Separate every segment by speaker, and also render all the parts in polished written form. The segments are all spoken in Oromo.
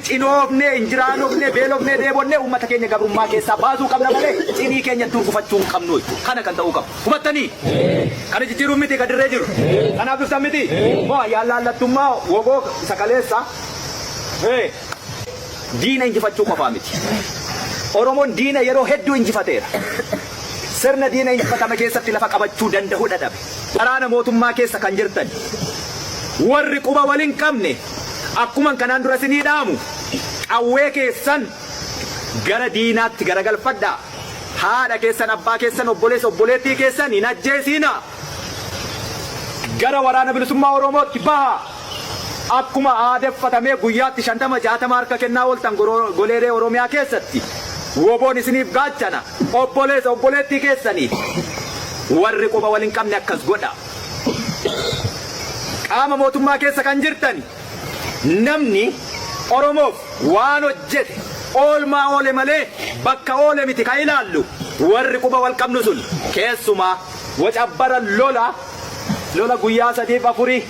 Speaker 1: cinoofne injiraanofne beelofne deebonne uummata keenya gabrummaa keessaa baasuu qabna malee cinii keenya turgufachuu hin qabnu. Kana kan ta'uu qabu. Hubattanii? Kana jijjiiruun miti gadirree jiru. Kanaaf dhuftan miti. Moo yaallallattummaa wogoo sakaleessa. Diina injifachuu qofaa miti. Oromoon diina yeroo hedduu injifateera. Sirna diina injifatame keessatti lafa qabachuu danda'uu dadhabe. Waraana mootummaa keessa kan jirtan warri quba waliin qabne akkuma kanaan dura isinii dhaamu qawwee keessan gara diinaatti garagalfadhaa. Haadha keessan, abbaa keessan, obboleessa obboleettii keessan hin ajjeesiina. Gara waraana bilisummaa Oromootti baha. Akkuma aadeffatamee guyyaatti 50-60 harka kennaa ooltan goleeree Oromiyaa keessatti woboon isiniif gaachana. Obboleessa obboleettii keessanii warri quba waliin qabne akkas godha. Qaama mootummaa keessa kan jirtan namni Oromoof waan hojjete oolmaa oole malee bakka oole miti kan ilaallu. Warri quba wal qabnu sun keessumaa wacabbara lola guyyaa 3-4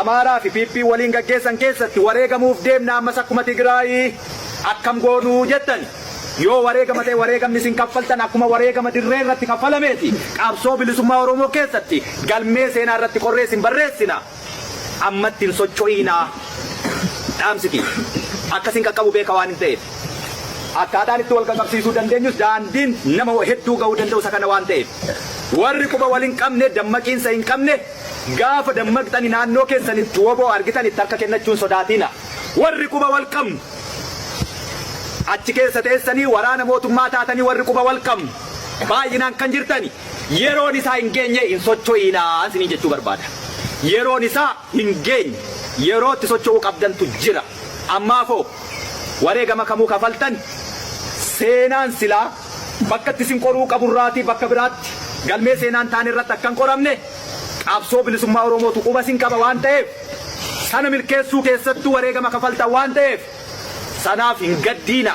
Speaker 1: Amaaraa fi PP waliin gaggeessan keessatti wareegamuuf deemna ammas akkuma Tigraay akkam goonuu jettan. Yoo wareegama ta'e wareegamni isin kaffaltan akkuma wareegama dirree irratti kaffalameeti. Qabsoo bilisummaa Oromoo keessatti galmee seenaa irratti qorreessin barreessina. Ammatti hin socho'inaa. Dhaamsiti. Akkasiin qaqqabu beeka waan hin ta'eef. Akkaataan itti wal qaqqabsiisuu dandeenyus daandiin nama hedduu ga'uu danda'u isa kana waan ta'eef. Warri quba waliin qabne dammaqiinsa hin qabne gaafa dammaqxani naannoo keessanitti woboo argitanitti harka kennachuun sodaatina. Warri quba wal qabnu achi keessa teessanii waraana mootummaa taatanii warri quba wal qabnu baay'inaan kan jirtani yeroon isaa hin geenye hin socho'inaa isinii jechuu barbaada. Yeroon isaa hin geenye yeroo itti socho'uu qabdantu jira. Ammaafoo wareegama kamuu kafaltan seenaan silaa bakka itti isin qoruu qaburraatii bakka biraatti galmee seenaan taan irratti akkan qoramne qabsoo bilisummaa Oromootu quba isin qaba waan ta'eef sana milkeessuu keessattuu wareegama kafaltan waan ta'eef sanaaf hin gaddiina.